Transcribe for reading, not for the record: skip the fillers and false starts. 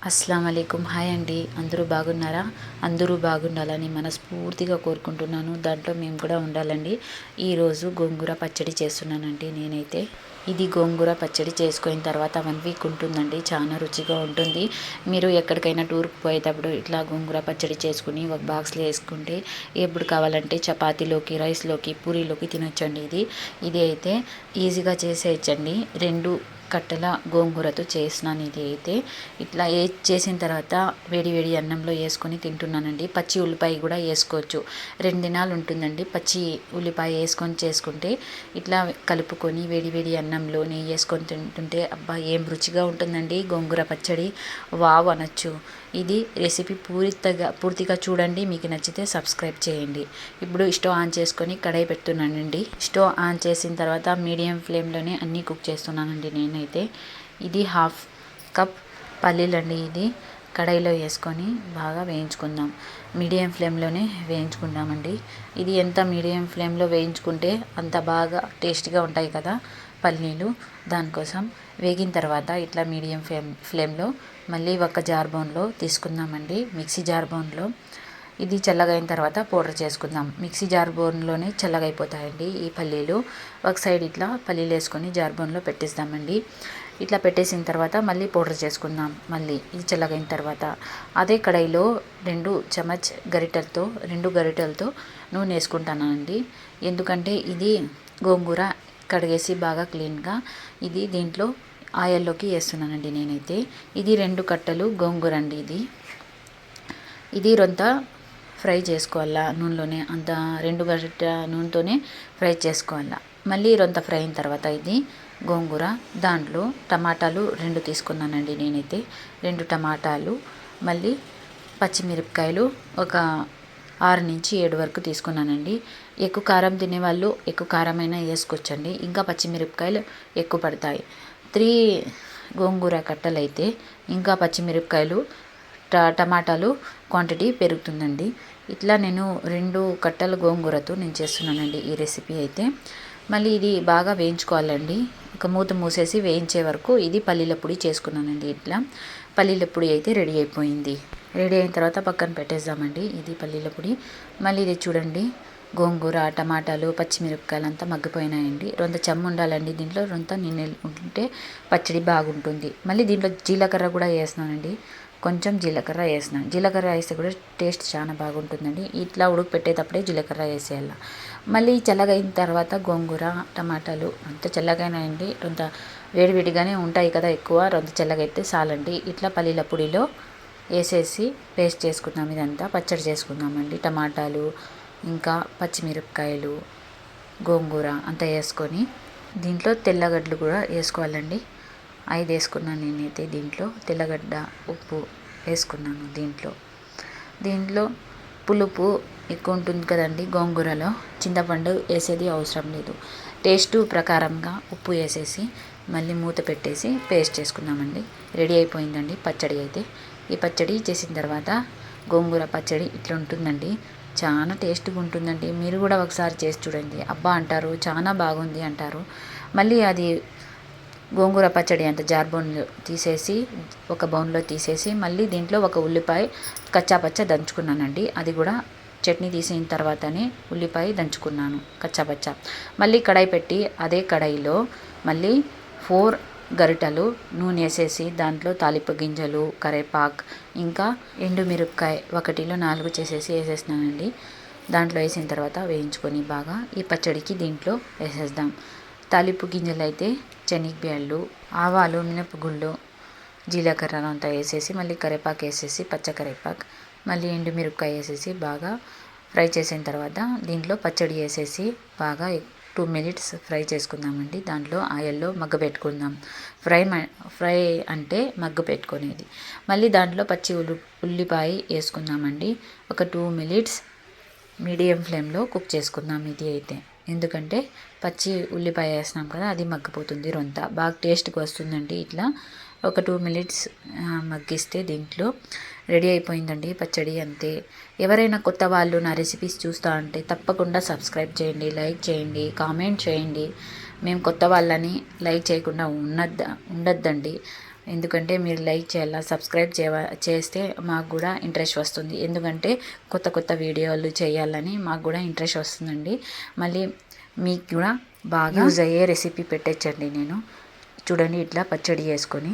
అస్సలం వాలేకుమ్. హాయ్ అండి, అందరూ బాగున్నారా? అందరూ బాగుండాలని మనస్ఫూర్తిగా కోరుకుంటున్నాను. దాంట్లో మేము కూడా ఉండాలండి. ఈరోజు గోంగూర పచ్చడి చేస్తున్నానండి నేనైతే. ఇది గోంగూర పచ్చడి చేసుకున్న తర్వాత 1 వీక్ ఉంటుందండి. చాలా రుచిగా ఉంటుంది. మీరు ఎక్కడికైనా టూర్కి పోయేటప్పుడు ఇట్లా గోంగూర పచ్చడి చేసుకుని ఒక బాక్స్లో వేసుకుంటే ఎప్పుడు కావాలంటే చపాతీలోకి, రైస్లోకి, పూరీలోకి తినొచ్చండి. ఇది అయితే ఈజీగా చేసేయచ్చండి. 2 కట్టల గోంగూరతో చేసినాను. ఇది అయితే ఇట్లా చేసిన తర్వాత వేడి వేడి అన్నంలో వేసుకొని తింటున్నానండి. పచ్చి ఉల్లిపాయ కూడా వేసుకోవచ్చు. 2 దినాలు ఉంటుందండి. పచ్చి ఉల్లిపాయ వేసుకొని చేసుకుంటే ఇట్లా కలుపుకొని వేడి వేడి అన్నంలో నెయ్యి వేసుకొని తింటుంటే అబ్బా ఏం రుచిగా ఉంటుందండి గోంగూర పచ్చడి. వావ్ అనొచ్చు. ఇది రెసిపీ పూర్తిగా చూడండి. మీకు నచ్చితే సబ్స్క్రైబ్ చేయండి. ఇప్పుడు స్టవ్ ఆన్ చేసుకొని కడాయి పెడుతున్నానండి. స్టవ్ ఆన్ చేసిన తర్వాత మీడియం ఫ్లేమ్లోనే అన్నీ కుక్ చేస్తున్నానండి నేనైతే. ఇది 1/2 కప్ పల్లీలండి. ఇది కడాయిలో వేసుకొని బాగా వేయించుకుందాం. మీడియం ఫ్లేమ్లోనే వేయించుకుందామండి. ఇది ఎంత మీడియం ఫ్లేమ్లో వేయించుకుంటే అంత బాగా టేస్ట్గా ఉంటాయి కదా పల్లీలు. దానికోసం వేగిన తర్వాత ఇట్లా మీడియం ఫ్లేమ్లో మళ్ళీ ఒక జార్ బౌన్లో తీసుకుందామండి. మిక్సీ జార్ బౌన్లో ఇది చల్లగైన తర్వాత పౌడర్ చేసుకుందాం. మిక్సీ జార్ బౌన్లోనే చల్లగైపోతాయండి ఈ పల్లీలు. ఒక సైడ్ ఇట్లా పల్లీలు వేసుకొని జార్ బౌన్లో పెట్టేస్తామండి. ఇట్లా పెట్టేసిన తర్వాత మళ్ళీ పౌడర్ చేసుకుందాం. మళ్ళీ ఇది చల్లగైన తర్వాత అదే కడాయిలో 2 గరిటెలతో నూనె వేసుకుంటానండి. ఎందుకంటే ఇది గోంగూర కడిగేసి బాగా క్లీన్గా ఇది దీంట్లో ఆయిల్లోకి వేస్తున్నానండి నేనైతే. ఇది 2 కట్టలు గోంగూర అండి. ఇది రొంత ఫ్రై చేసుకోవాలా నూనెలోనే. అంత 2 గరిటె నూనెతోనే ఫ్రై చేసుకోవాలా. మళ్ళీ రొంత ఫ్రై అయిన తర్వాత ఇది గోంగూర దాంట్లో టమాటాలు 2 తీసుకున్నానండి నేనైతే. 2 టమాటాలు, మళ్ళీ పచ్చిమిరపకాయలు ఒక 6 నుంచి 7 వరకు తీసుకున్నానండి. ఎక్కువ కారం తినేవాళ్ళు ఎక్కువ కారమైనా వేసుకోవచ్చండి. ఇంకా పచ్చిమిరపకాయలు ఎక్కువ పడతాయి. 3 గోంగూర కట్టలు అయితే ఇంకా పచ్చిమిరపకాయలు టమాటాలు క్వాంటిటీ పెరుగుతుందండి. ఇట్లా నేను 2 కట్టల గోంగూరతో నేను చేస్తున్నానండి ఈ రెసిపీ అయితే. మళ్ళీ ఇది బాగా వేయించుకోవాలండి. ఒక మూత మూసేసి వేయించే వరకు. ఇది పల్లీల పొడి చేసుకున్నానండి. ఇట్లా పల్లీల పొడి అయితే రెడీ అయిపోయింది. రెడీ అయిన తర్వాత పక్కన పెట్టేద్దామండి ఇది పల్లీల పొడి. మళ్ళీ ఇది చూడండి గోంగూర, టమాటాలు, పచ్చిమిరపకాయలు అంతా మగ్గిపోయినాయండి. రొంత చెమ్మ ఉండాలండి దీంట్లో. రొంత నీళ్ళు ఉంటే పచ్చడి బాగుంటుంది. మళ్ళీ దీంట్లో జీలకర్ర కూడా వేసినానండి. కొంచెం జీలకర్ర వేసినాను. జీలకర్ర వేస్తే కూడా టేస్ట్ చాలా బాగుంటుందండి. ఇట్లా ఉడకపెట్టేటప్పుడే జీలకర్ర వేసేయాల. మళ్ళీ చల్లగైన తర్వాత గోంగూర, టమాటాలు అంత చల్లగానండి. రొంత వేడివేడిగానే ఉంటాయి కదా ఎక్కువ. రొంత చల్లగైతే చాలండి. ఇట్లా పల్లీల పొడిలో వేసేసి పేస్ట్ చేసుకుందాం. ఇదంతా పచ్చడి చేసుకుందామండి. టమాటాలు ఇంకా పచ్చిమిరపకాయలు, గోంగూర అంతా వేసుకొని దీంట్లో తెల్లగడ్డలు కూడా వేసుకోవాలండి. 5 వేసుకున్నాను నేనైతే. దీంట్లో తెల్లగడ్డ, ఉప్పు వేసుకున్నాను. దీంట్లో పులుపు ఎక్కువ ఉంటుంది కదండి గోంగూరలో. చింతపండు వేసేది అవసరం లేదు. టేస్ట్ ప్రకారంగా ఉప్పు వేసేసి మళ్ళీ మూత పెట్టేసి పేస్ట్ చేసుకుందామండి. రెడీ అయిపోయిందండి పచ్చడి అయితే. ఈ పచ్చడి చేసిన తర్వాత గోంగూర పచ్చడి ఇట్లా ఉంటుందండి. చాలా టేస్ట్గా ఉంటుందండి. మీరు కూడా ఒకసారి చేసి చూడండి. అబ్బా అంటారు, చాలా బాగుంది అంటారు. మళ్ళీ అది గోంగూర పచ్చడి అంత జార్ బౌన్లో తీసేసి ఒక బౌన్లో తీసేసి మళ్ళీ దీంట్లో ఒక ఉల్లిపాయ కచ్చాపచ్చ దంచుకున్నానండి. అది కూడా చట్నీ తీసిన తర్వాతనే ఉల్లిపాయ దంచుకున్నాను కచ్చాపచ్చ. మళ్ళీ కడాయి పెట్టి అదే కడాయిలో మళ్ళీ 4 గరిటెలు నూనె వేసేసి దాంట్లో తాలింపు గింజలు, కరివేపాకు ఇంకా ఎండుమిరపకాయ 1లో 4 చేసేసి వేసేసినానండి. దాంట్లో వేసిన తర్వాత వేయించుకొని బాగా ఈ పచ్చడికి దీంట్లో వేసేద్దాం. తాలింపు గింజలు అయితే శనగబ్యాళ్ళు, ఆవాలు, మినపగుళ్ళు, జీలకర్ర అంతా వేసేసి మళ్ళీ కరివేపాకు వేసేసి పచ్చ కరివేపాకు మళ్ళీ ఎండుమిరపకాయ వేసేసి బాగా ఫ్రై చేసిన తర్వాత దీంట్లో పచ్చడి వేసేసి బాగా 2 మినిట్స్ ఫ్రై చేసుకుందామండి. దాంట్లో ఆయిల్లో మగ్గబెట్టుకుందాం. ఫ్రై అంటే మగ్గ పెట్టుకునేది. మళ్ళీ దాంట్లో పచ్చి ఉల్లిపాయ వేసుకుందామండి. ఒక 2 మినిట్స్ మీడియం ఫ్లేమ్లో కుక్ చేసుకుందాం ఇది అయితే. ఎందుకంటే పచ్చి ఉల్లిపాయ వేసినాం కదా, అది మగ్గిపోతుంది. రొంత బాగా టేస్ట్గా వస్తుందండి. ఇట్లా ఒక 2 మినిట్స్ మగ్గిస్తే దీంట్లో రెడీ అయిపోయిందండి పచ్చడి అంతే. ఎవరైనా కొత్త వాళ్ళు నా రెసిపీస్ చూస్తూ ఉంటే తప్పకుండా సబ్స్క్రైబ్ చేయండి, లైక్ చేయండి, కామెంట్ చేయండి. మేము కొత్త వాళ్ళని లైక్ చేయకుండా ఉండొద్దండి. ఎందుకంటే మీరు లైక్ చేయాలా, సబ్స్క్రైబ్ చేస్తే మాకు కూడా ఇంట్రెస్ట్ వస్తుంది. ఎందుకంటే కొత్త కొత్త వీడియోలు చేయాలని మాకు కూడా ఇంట్రెస్ట్ వస్తుందండి. మళ్ళీ మీకు కూడా బాగా యూజ్ అయ్యే రెసిపీ పెట్టచ్చండి నేను. చూడండి ఇట్లా పచ్చడి చేసుకొని